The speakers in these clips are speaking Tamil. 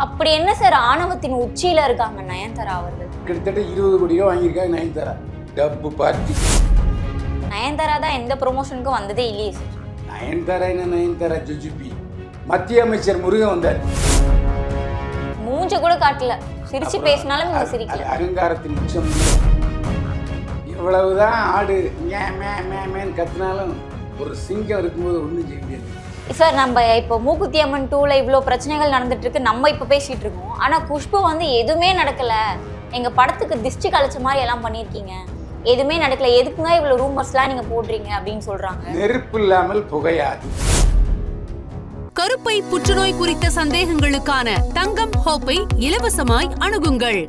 அப்படி என்ன சார் ஆணவத்தின் உச்சியில இருக்காங்க நயன்தாரா அவர்கள்? கிட்டத்தட்ட 20 கோடி ரூபா வாங்கியிருக்காங்க நயன்தாரா. டப்பு பார்ட்டி. நயன்தாரா தான் எந்த ப்ரொமோஷனுக்கும் வந்ததே இல்லையே சார். நயன்தாரா என்ன நயன்தாரா ஜுஜுபி. மத்திய அமைச்சர் முருகன் வந்தார். மூஞ்ச கூட காட்டல. சிரிச்சு பேசினாலும் இவங்க சிரிக்கல. அகங்காரத்தின் உச்சம். எவ்வளவுதான் ஆடு மேன்னு கத்தினாலும் ஒரு சிங்கம் இருக்கும்போது ஒன்றும் செய்ய முடியாது. சார் நம்ம இப்போ மூக்குத்தி அம்மன் 2ல இவ்வளோ பிரச்சனைகள் நடந்துட்டு இருக்கு, நம்ம இப்போ பேசிட்டு இருக்கோம். ஆனா குஷ்பு வந்து எதுவுமே நடக்கல, எங்க படத்துக்கு திஷ்டி கழிச்ச மாதிரி எல்லாம் பண்ணியிருக்கீங்க, எதுவுமே நடக்கல, எதுக்குங்க இவ்வளோ ரூமர்ஸ்லாம் நீங்க போடுறீங்க அப்படின்னு சொல்றாங்க. நெருப்பு இல்லாமல் புகையாது. கருப்பை புற்றுநோய் குறித்த சந்தேகங்களுக்கான தங்கம் ஹோப்பை இலவசமாய் அணுகுங்கள்.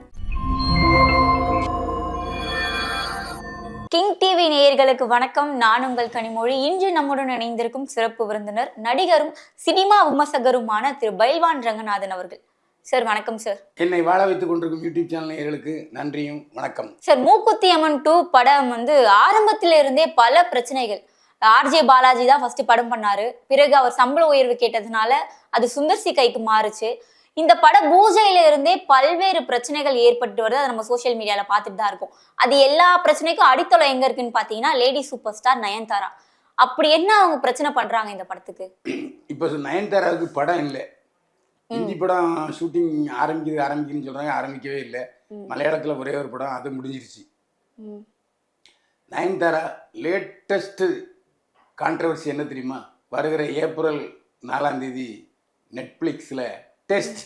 கிங் டிவி நேயர்களுக்கு வணக்கம். நான் உங்கள் கனிமொழி. இன்று நம்முடன் இணைந்திருக்கும் சிறப்பு விருந்தினர் நடிகரும் சினிமா விமர்சகருமான திரு பைல்வான் ரங்கநாதன் அவர்கள். சார் வணக்கம் சார். என்னை வாழ வைத்துக் கொண்டிருக்கும் யூடியூப் சேனல் நேயர்களுக்கு நன்றியும் வணக்கம். சார், மூக்குத்தி அம்மன் 2 படம் வந்து ஆரம்பத்தில இருந்தே பல பிரச்சனைகள். ஆர்ஜே பாலாஜி தான் ஃபர்ஸ்ட் படம் பண்ணாரு. பிறகு அவர் சம்பள உயர்வு கேட்டதுனால அது சுந்தர்சி கைக்கு மாறுச்சு. இந்த பட பூஜையில இருந்தே பல்வேறு பிரச்சனைகள் ஏற்பட்டு வருது. அதை நம்ம சோசியல் மீடியால பார்த்துட்டு தான் இருக்கோம். அது எல்லா பிரச்சனைக்கும் அடித்தளம் எங்க இருக்குன்னு பாத்தீங்கன்னா லேடி சூப்பர் ஸ்டார் நயன்தாரா. அப்படி என்ன அவங்க பிரச்சனை பண்றாங்க இந்த படத்துக்கு? இப்போ நயன்தாராவுக்கு படம் இல்லை. ஹிந்தி படம் ஷூட்டிங் ஆரம்பிக்குதுன்னு சொல்றாங்க. ஆரம்பிக்கவே இல்லை. மலையாளத்தில் ஒரே ஒரு படம், அது முடிஞ்சிருச்சு. நயன்தாரா லேட்டஸ்ட் கான்ட்ரவர்சி என்ன தெரியுமா? வருகிற ஏப்ரல் 4ஆம் தேதி நெட்ஃப்ளிக்ஸில் டெஸ்ட்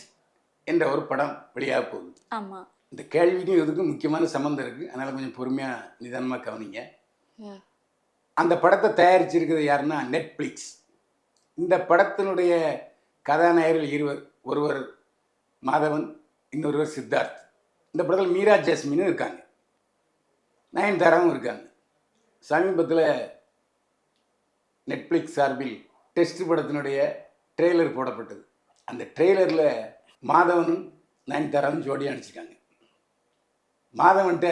என்ற ஒரு படம் வெளியாக போகுது. ஆமாம். இந்த கேள்விக்கும் இதுக்கும் முக்கியமான சம்மந்தம் இருக்குது. அதனால் கொஞ்சம் பொறுமையாக நிதானமாக கவனிங்க. அந்த படத்தை தயாரிச்சிருக்கிறது யாருன்னா நெட்ஃப்ளிக்ஸ். இந்த படத்தினுடைய கதாநாயகர்கள் இருவர். ஒருவர் மாதவன், இன்னொருவர் சித்தார்த். இந்த படத்தில் மீரா ஜாஸ்மினும் இருக்காங்க, நயன்தாராவும் இருக்காங்க. சமீபத்தில் நெட்ஃப்ளிக்ஸ் சார்பில் டெஸ்ட் படத்தினுடைய ட்ரெய்லர் போடப்பட்டது. அந்த ட்ரெய்லரில் மாதவனும் நயன்தாராவும் ஜோடியாக நடிச்சிருக்காங்க. மாதவன்கிட்ட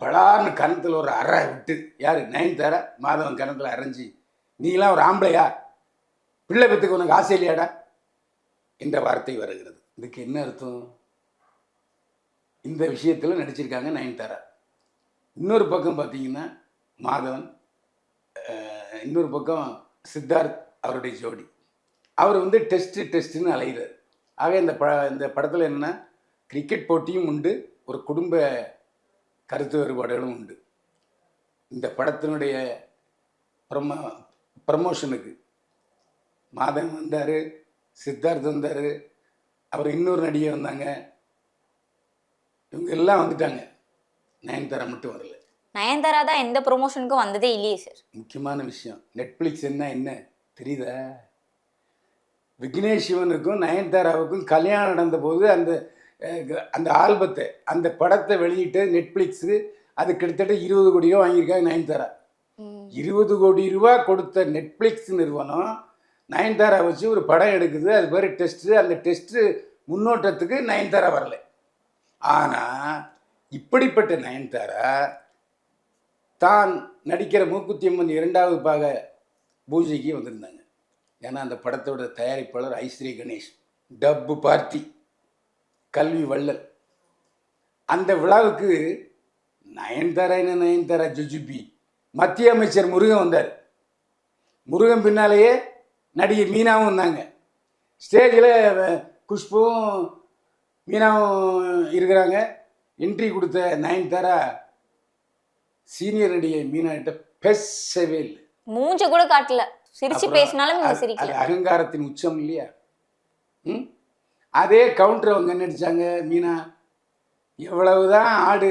படார்னு கணத்தில் ஒரு அறை விட்டு, யார் நயன்தாரா மாதவன் கணத்தில் அரைஞ்சி, நீலாம் ஒரு ஆம்பளையா, பிள்ளை பெற்றுக்கு உனக்கு ஆசை இல்லையாடா என்ற வார்த்தை வருகிறது. இதுக்கு என்ன அர்த்தம்? இந்த விஷயத்தில் நடிச்சிருக்காங்க நயன்தாரா. இன்னொரு பக்கம் பார்த்தீங்கன்னா மாதவன், இன்னொரு பக்கம் சித்தார்த் அவருடைய ஜோடி. அவர் வந்து டெஸ்ட்டுன்னு அலைகிறார். ஆக இந்த படத்தில் என்னென்னா கிரிக்கெட் போட்டியும் உண்டு, ஒரு குடும்ப கருத்து வேறுபாடுகளும் உண்டு. இந்த படத்தினுடைய ப்ரமோஷனுக்கு மாதவன் வந்தார், சித்தார்த் வந்தார், அவர் இன்னொரு நடிகை வந்தாங்க. இவங்க எல்லாம் வந்துட்டாங்க. நயன்தாரா மட்டும் வரல. நயன்தாரா தான் எந்த ப்ரொமோஷனுக்கும் வந்ததே இல்லையே சார். முக்கியமான விஷயம், நெட்ஃப்ளிக்ஸ் என்ன தெரியுதா? விக்னேஷ் சிவனுக்கும் நயன்தாராவுக்கும் கல்யாணம் நடந்த போது அந்த ஆல்பத்தை, அந்த படத்தை வெளியிட்டு நெட்ஃப்ளிக்ஸு அது கிட்டத்தட்ட 20 கோடி ரூபா வாங்கியிருக்காங்க நயன்தாரா. 20 கோடி ரூபா கொடுத்த நெட்ஃப்ளிக்ஸ் நிறுவனம் நயன்தாரா வச்சு ஒரு படம் எடுக்குது. அது பேர் டெஸ்ட்டு. அந்த டெஸ்ட்டு முன்னோட்டத்துக்கு நயன்தாரா வரல. ஆனால் இப்படிப்பட்ட நயன்தாரா தான் நடிக்கிற மூக்குத்தி அம்மன் 2வது பாக பூஜைக்கு வந்திருந்தாங்க. ஏன்னா அந்த படத்தோட தயாரிப்பாளர் ஐஸ்ரீ கணேஷ். டப்பு பார்ட்டி, கல்வி வள்ளல். அந்த விழாவுக்கு நயன்தாரா ஜுஜுபி. மத்திய அமைச்சர் முருகன் வந்தார். முருகன் பின்னாலேயே நடிகை மீனாவும் வந்தாங்க. ஸ்டேஜில் குஷ்புவும் மீனாவும் இருக்கிறாங்க. என்ட்ரி கொடுத்த நயன்தாரா சீனியர் நடிகை மீனா கிட்ட பேசவே இல்லை. மூஞ்ச கூட காட்டல. சிரிச்சு பேசினாலும் சிரிக்கல. அகங்காரத்தின் உச்சம் இல்லையா? அதே கவுண்டர் அவங்க என்ன நடிச்சாங்க மீனா. எவ்வளவுதான் ஆடு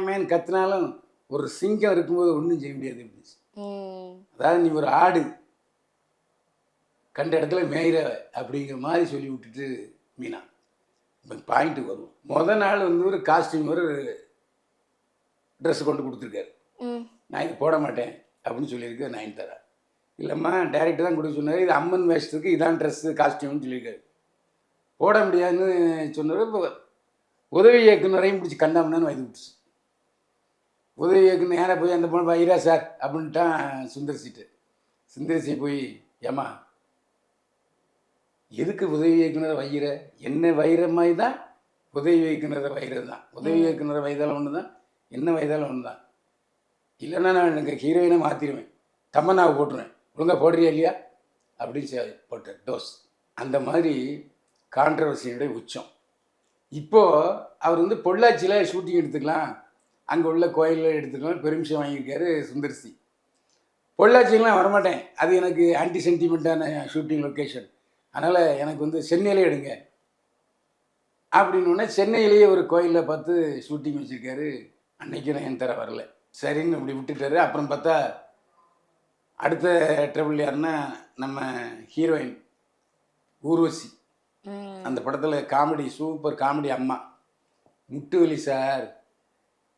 மேன்னு கத்தினாலும் ஒரு சிங்கம் இருக்கும்போது ஒன்றும் செய்ய முடியாது. அதாவது நீ ஒரு ஆடு கண்ட இடத்துல மேயிற அப்படிங்கிற மாதிரி சொல்லி விட்டுட்டு மீனா. இப்போ பாயிண்ட்டுக்கு வருவோம். முதல் நாள் வந்து ஒரு காஸ்டியூம், ஒரு ட்ரெஸ் கொண்டு கொடுத்துருக்காரு. நான் இது போட மாட்டேன் அப்படின்னு சொல்லியிருக்கேன் நயன்தாரா. இல்லைம்மா டைரக்டர் தான் கொடுக்க சொன்னார், இது அம்மன் வேஷத்துக்கு இதான் ட்ரெஸ்ஸு காஸ்டியூம்னு சொல்லியிருக்காரு. போட முடியாதுன்னு சொன்னார். இப்போ உதவி இயக்குனரையும் பிடிச்சி கண்டாமன்னு வாங்கி விட்டுச்சு. உதவி இயக்குனர் நேராக போய் அந்த பொண்ணு ஐரா சார் அப்படின்ட்டான் சுந்தர்சிட்டு. சுந்தர்சி போய் ஏம்மா எதுக்கு உதவி இயக்குனரை வைகிற? என்ன வைகிற மாதிரி தான் உதவி இயக்குனரை வைகிறது தான். உதவி இயக்குனரை வயதாலும் ஒன்று தான், என்ன வயதாலும் ஒன்று தான். இல்லைன்னா நான் எனக்கு ஹீரோயினை மாற்றிடுவேன், தமன்னாவை போட்டுருவேன், ஒழுங்காக போடுறியா இல்லையா அப்படின்னு போட்டேன் டோஸ். அந்த மாதிரி கான்ட்ரவர்சியோடைய உச்சம். இப்போது அவர் வந்து பொள்ளாச்சியில் ஷூட்டிங் எடுத்துக்கலாம், அங்கே உள்ள கோயிலில் எடுத்துக்கலாம் பெர்மிஷன் வாங்கியிருக்காரு சுந்தர்சி. பொள்ளாச்சிக்கெலாம் வரமாட்டேன், அது எனக்கு ஆன்டி சென்டிமெண்ட்டான ஷூட்டிங் லொக்கேஷன், அதனால் எனக்கு வந்து சென்னையிலே எடுங்க அப்படின்னோடனே சென்னையிலேயே ஒரு கோயிலில் பார்த்து ஷூட்டிங் வச்சுருக்காரு. அன்னைக்கு நயன்தாரா வரல, சரின்னு அப்படி விட்டுட்டாரு. அப்புறம் பார்த்தா அடுத்த ட்ரபிள் யாருன்னா நம்ம ஹீரோயின் ஊர்வசி. அந்த படத்தில் காமெடி, சூப்பர் காமெடி அம்மா. முட்டு வலி சார்,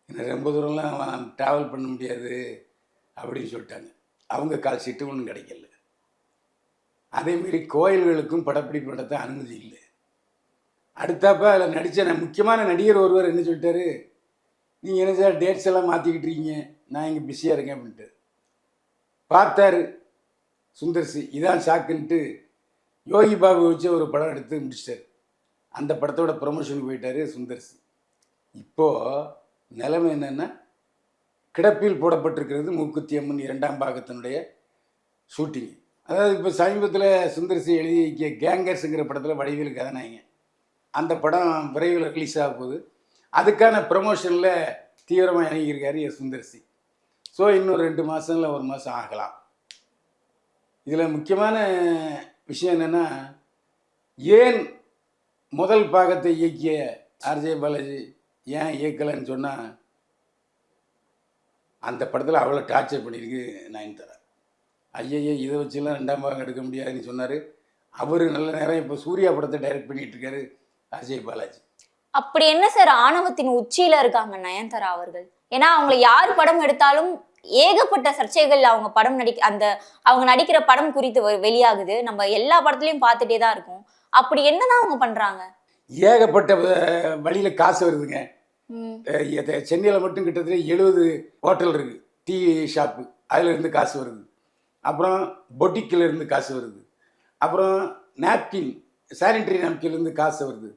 எனக்கு ரொம்ப தூரம்லாம் ட்ராவல் பண்ண முடியாது அப்படின்னு சொல்லிட்டாங்க. அவங்க கால் சீட்டு ஒன்றும் கிடைக்கல. அதேமாரி கோயில்களுக்கும் படப்பிடிப்பு நடத்த அனுமதி இல்லை. அடுத்தாப்ப அதில் நடித்த முக்கியமான நடிகர் ஒருவர் என்ன சொல்லிட்டாரு, நீங்கள் என்ன சார் டேட்ஸ் எல்லாம் மாற்றிக்கிட்டு இருக்கீங்க, நான் இங்கே பிஸியாக இருக்கேன் அப்படின்ட்டு. பார்த்தாரு சுந்தர்சி, இதான் ஷாக்குன்ட்டு யோகி பாபு வச்சு ஒரு படம் எடுத்து முடிச்சிட்டாரு. அந்த படத்தோட ப்ரொமோஷனுக்கு போயிட்டார் சுந்தர்சி. இப்போது நிலைமை என்னென்னா, கிடப்பில் போடப்பட்டிருக்கிறது மூக்குத்தி அம்மன் 2ஆம் பாகத்தினுடைய ஷூட்டிங். அதாவது இப்போ சமீபத்தில் சுந்தர்சி எழுதிய கேங்கர்ஸுங்கிற படத்தில் வடிவேலு கதாநாயகன். அந்த படம் விரைவில் ரிலீஸ் ஆக போகுது. அதுக்கான ப்ரமோஷனில் தீவிரமாக இறங்கியிருக்காரு சுந்தர்சி. ஸோ இன்னும் 2 மாதம் இல்லை 1 மாதம் ஆகலாம். இதில் முக்கியமான விஷயம் என்னென்னா, ஏன் முதல் பாகத்தை இயக்கிய ஆர்ஜே பாலாஜி ஏன் இயக்கலைன்னு சொன்னால், அந்த படத்தில் அவ்வளோ டார்ச்சர் பண்ணியிருக்கு நயன்தாரா. ஐயையே இதை வச்சுலாம் 2ஆம் பாகம் எடுக்க முடியாதுன்னு சொன்னார். அவர் நல்ல நேரம் இப்போ சூர்யா படத்தை டைரக்ட் பண்ணிகிட்டு இருக்காரு ஆர்ஜே பாலாஜி. அப்படி என்ன சார் ஆணவத்தின் உச்சியில இருக்காங்க நயன்தாரா அவர்கள்? ஏன்னா அவங்களை யார் படம் எடுத்தாலும் ஏகப்பட்ட சர்ச்சைகள் அவங்க படம் அவங்க நடிக்கிற படம் குறித்து வெளியாகுது. நம்ம எல்லா படத்துலையும் பார்த்துட்டே தான் இருக்கோம். அப்படி என்னதான் அவங்க பண்றாங்க? ஏகப்பட்ட வழியில் காசு வருதுங்க. சென்னையில் மட்டும் கிட்டத்தட்ட 70 ஹோட்டல் இருக்குது, டீ ஷாப்பு, அதில் இருந்து காசு வருது. அப்புறம் பொட்டிக்கில் இருந்து காசு வருது. அப்புறம் நாப்கின், சானிட்டரி நாப்கின்லேருந்து காசு வருது.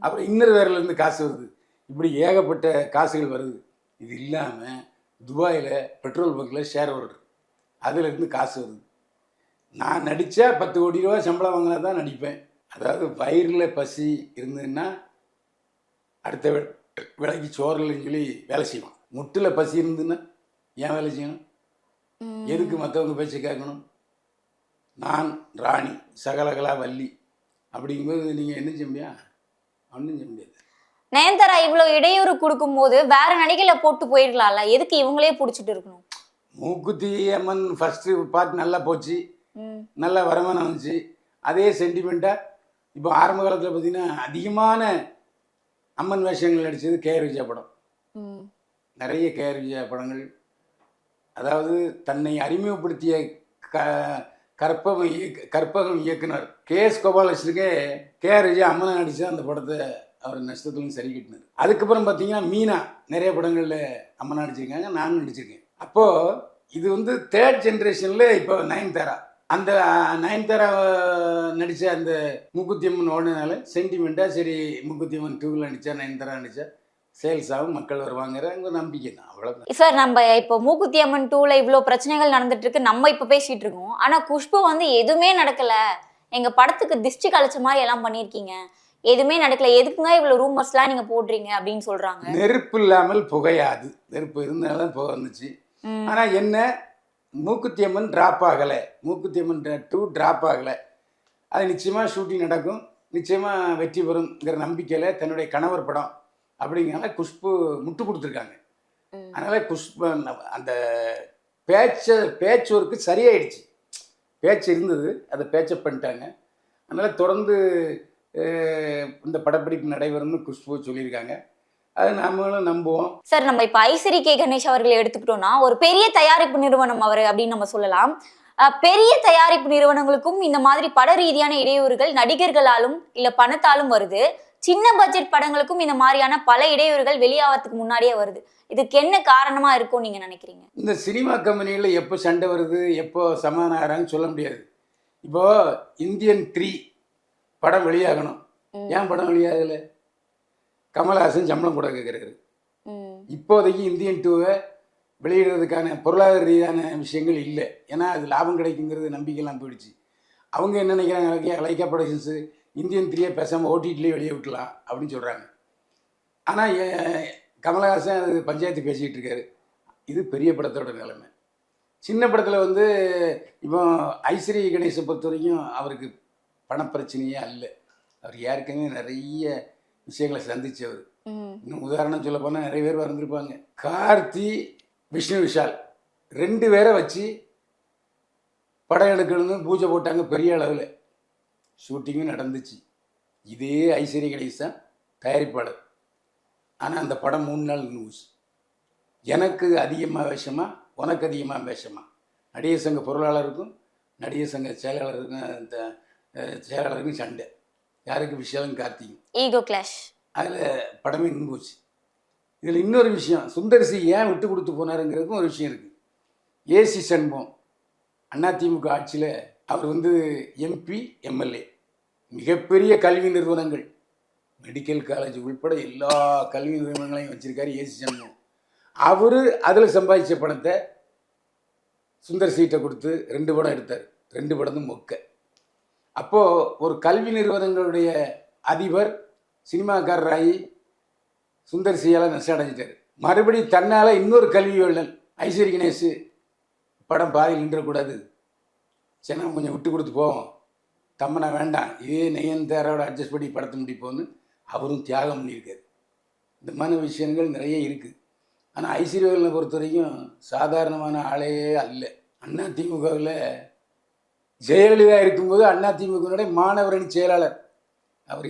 அப்புறம் இன்னர் வேர்லேருந்து காசு வருது. இப்படி ஏகப்பட்ட காசுகள் வருது. இது இல்லாமல் துபாயில் பெட்ரோல் பங்கில் ஷேர் ஹோல்டர், அதிலிருந்து காசு வருது. நான் நடித்தா 10 கோடி ரூபா சம்பளம் வாங்கினா தான் நடிப்பேன். அதாவது வயிறில் பசி இருந்ததுன்னா அடுத்த விலைக்கு சோறுலன்னு சொல்லி வேலை செய்வான். முட்டில் பசி இருந்ததுன்னா ஏன் வேலை செய்யணும்? எதுக்கு மற்றவங்க பேச்சு கேட்கணும்? நான் ராணி சகலகலா வள்ளி அப்படிங்கும்போது நீங்கள் என்ன செய்ய முடியாது? ஒன்றும் செய்ய முடியாது. நயன்தாரா இவ்வளோ இடையூறு கொடுக்கும்போது வேற நடிகளை போட்டு போயிடலாம்ல, எதுக்கு இவங்களே பிடிச்சிட்டு இருக்கணும்? மூக்குத்தி அம்மன் ஃபர்ஸ்ட் பார்ட் நல்லா போச்சு, நல்ல வருமானம் வந்துச்சு. அதே சென்டிமெண்ட்டாக இப்போ ஆரம்ப காலத்தில் பார்த்தீங்கன்னா அதிகமான அம்மன் வேஷங்கள் நடித்தது கே.ஆர். விஜயா படம். நிறைய கே.ஆர். விஜயா படங்கள். அதாவது தன்னை அறிமுகப்படுத்திய கற்பகம் இயக்குனர் கே.எஸ். கோபாலகிருஷ்ணனுக்கே கே.ஆர். விஜயா அம்மனை நடித்த அந்த படத்தை அவர் நஷ்டத்துலையும் சரி கட்டினார். அதுக்கப்புறம் பார்த்தீங்கன்னா மீனா நிறைய படங்களில் அம்மனை நடிச்சிருக்காங்க, நானும் நடிச்சிருக்கேன். அப்போது இது வந்து 3rd ஜென்ரேஷனில் இப்போ நயன்தாரா. அந்த நயன்தாரா நடித்த அந்த மூக்குத்தி அம்மன் ஓடினால சென்டிமெண்ட்டாக சரி மூக்குத்தி அம்மன் 2வில் நடித்தா நயன்தாரா நடித்தா சேல்ஸ் ஆகும், மக்கள் வருவாங்கிற நம்பிக்கை தான், அவ்வளோதான். சார் நம்ம இப்போ மூக்குத்தி அம்மன் 2ல இவ்வளோ பிரச்சனைகள் நடந்துட்டு இருக்கு, நம்ம இப்போ பேசிட்டு இருக்கோம். ஆனால் குஷ்பு வந்து எதுவுமே நடக்கல, எங்கள் படத்துக்கு திஷ்டி கழிச்ச மாதிரி எல்லாம் பண்ணியிருக்கீங்க, எதுவுமே நடக்கல, எதுக்குங்க இவ்வளோ ரூமர்ஸ்லாம் நீங்கள் போடுறீங்க அப்படின்னு சொல்கிறாங்க. நெருப்பு இல்லாமல் புகையாது, நெருப்பு இருந்தால்தான் புகை வந்துச்சு. ஆனால் என்ன, மூக்குத்தி அம்மன் ட்ராப் ஆகலை, மூக்குத்தி அம்மன் 2 ட்ராப் ஆகலை. அது நிச்சயமாக ஷூட்டிங் நடக்கும், நிச்சயமாக வெற்றி பெறுங்கிற நம்பிக்கையில் தன்னுடைய கணவர் படம் அப்படிங்கிறனால குஷ்பு முட்டு கொடுத்துருக்காங்க. அதனால் குஷ்பு அந்த பேச்சு ஒர்க்கு சரியாயிடுச்சு. பேச்சு இருந்தது, அதை பேச்சப் பண்ணிட்டாங்க. அதனால் தொடர்ந்து இந்த படப்பிடிப்பு நடைபெறும்னு குஷ்பு சொல்லியிருக்காங்க. அது நாமளும் நம்புவோம். சார் நம்ம இப்போ ஐஸ்வரி கே கணேஷ் அவர்களை எடுத்துக்கிட்டோம்னா ஒரு பெரிய தயாரிப்பு நிறுவனம் அவர் அப்படின்னு நம்ம சொல்லலாம். பெரிய தயாரிப்பு நிறுவனங்களுக்கும் இந்த மாதிரி பட ரீதியான இடையூறுகள் நடிகர்களாலும் இல்லை பணத்தாலும் வருது. சின்ன பட்ஜெட் படங்களுக்கும் இந்த மாதிரியான பல இடையூறுகள் வெளியாகிறதுக்கு முன்னாடியே வருது. இதுக்கு என்ன காரணமா இருக்கும் நீங்க நினைக்கிறீங்க? இந்த சினிமா கம்பெனியில் எப்போ சண்டை வருது, எப்போ சமாதானம் சொல்ல முடியாது. இப்போ இந்தியன் 3 படம் வெளியாகணும். ஏன் படம் வெளியாகலை? கமல்ஹாசன் சம்பளம் கூட கேட்குறாரு. இப்போதைக்கு இந்தியன் 2வை வெளியிடுறதுக்கான பொருளாதார ரீதியான விஷயங்கள் இல்லை. ஏன்னா அது லாபம் கிடைக்குங்கிறது நம்பிக்கைலாம் போயிடுச்சு. அவங்க என்ன நினைக்கிறாங்க, லைக்கா ப்ரொடக்ஷன்ஸு இந்தியன் 3யை பேசாமல் ஓடிடிலே வெளியே விட்டுலாம் அப்படின்னு சொல்கிறாங்க. ஆனால் கமல்ஹாசன் அது பஞ்சாயத்து பேசிக்கிட்டு இருக்காரு. இது பெரிய படத்தோட நிலைமை. சின்ன படத்தில் வந்து இப்போ ஐஸ்வரி கணேசை பொறுத்த வரைக்கும் அவருக்கு பணப்பிரச்சனையே அல்ல. அவர் ஏற்கனவே நிறைய விஷயங்களை சந்திச்சவர். இன்னும் உதாரணம் சொல்ல போனால் நிறைய பேர் வந்திருப்பாங்க. கார்த்தி, விஷ்ணு விஷால் 2 பேரை வச்சு படம் எடுக்கணும்னு பூஜை போட்டாங்க பெரிய அளவில். ஷூட்டிங்கும் நடந்துச்சு. இதே ஐஸ்வரி கணேஷ் தான் தயாரிப்பாளர். ஆனால் அந்த படம் 3 நாள் நின்றுச்சு. எனக்கு அதிகமாக வேஷமா, உனக்கு அதிகமாக வேஷமா, நடிகர் சங்க பொருளாளருக்கும் நடிகர் சங்க செயலாளருக்கும் சண்டை. யாருக்கு? விஷாலும் கார்த்தியும். Ego clash. அதில் படமே நின்று போச்சு. இதில் இன்னொரு விஷயம், சுந்தர்சி ஏன் விட்டு கொடுத்து போனாருங்கிறதுக்கும் ஒரு விஷயம் இருக்குது. ஏசி சண்முகம் அதிமுக ஆட்சியில் அவர் வந்து எம்பி, எம்எல்ஏ, மிகப்பெரிய கல்வி நிறுவனங்கள், மெடிக்கல் காலேஜ் உள்பட எல்லா கல்வி நிறுவனங்களையும் வச்சுருக்காரு ஏசி சண்முகம். அவர் அதில் சம்பாதிச்ச பணத்தை சுந்தர் சீட்டை கொடுத்து 2 படம் எடுத்தார். 2 படமும் மொக்க. அப்போது ஒரு கல்வி நிறுவனங்களுடைய அதிபர் சினிமாக்காரராகி சுந்தர் சியால் நஷ்டம் அடைஞ்சிட்டார். மறுபடி தன்னால் இன்னொரு கல்வி வள்ளல் ஐஸ்வரி கணேஷ் படம் பாதியில் நின்றக்கூடாது, சரி நம்ம கொஞ்சம் விட்டு கொடுத்து போவோம், தம்மனை வேண்டாம், இதே நயன்தாராவோட அட்ஜஸ்ட் பண்ணி படத்தை முடிப்போன்னு அவரும் தியாகம் பண்ணியிருக்காரு. இந்த மாதிரி விஷயங்கள் நிறைய இருக்குது. ஆனால் ஐஸ்வர்யாவை பொறுத்த வரைக்கும் சாதாரணமான ஆளே அல்ல. அதிமுகவில் ஜெயலலிதா இருக்கும்போது அதிமுகவுடைய மாணவரணி செயலாளர். அவர்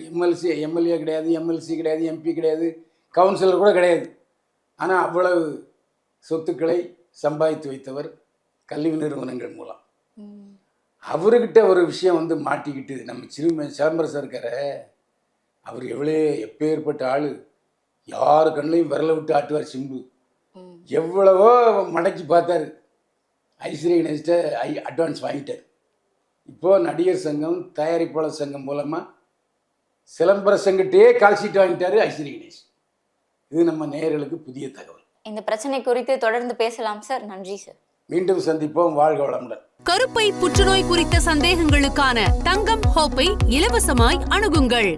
எம்எல்ஏ கிடையாது, எம்எல்சி கிடையாது, எம்பி கிடையாது, கவுன்சிலர் கூட கிடையாது. ஆனால் அவ்வளவு சொத்துக்களை சம்பாதித்து வைத்தவர் கல்வி நிறுவனங்கள் மூலம். அவர்கிட்ட ஒரு விஷயம் வந்து மாட்டிக்கிட்டு நம்ம சிதம்பரம் சார் இருக்கார, அவர் எப்பேற்பட்ட ஆள், யார் கண்ணையும் விரல விட்டு ஆட்டுவார். சிம்பு எவ்வளவோ மடக்கி பார்த்தாரு, ஐஸ்வர்யா கணேஷ்ட அட்வான்ஸ் வாங்கிட்டார். இப்போது நடிகர் சங்கம், தயாரிப்பாளர் சங்கம் மூலமாக சிலம்பர சங்கத்தையே கால் ஷீட் வாங்கிட்டாரு ஐஸ்வர்யா கணேஷ். இது நம்ம நேயர்களுக்கு புதிய தகவல். இந்த பிரச்சனை குறித்து தொடர்ந்து பேசலாம் சார். நன்றி சார். மீண்டும் சந்திப்போம். வாழ்க வளமுடன். கருப்பை புற்றுநோய் குறித்த சந்தேகங்களுக்கான தங்கம் ஹோப்பை இலவசமாய் அணுகுங்கள்.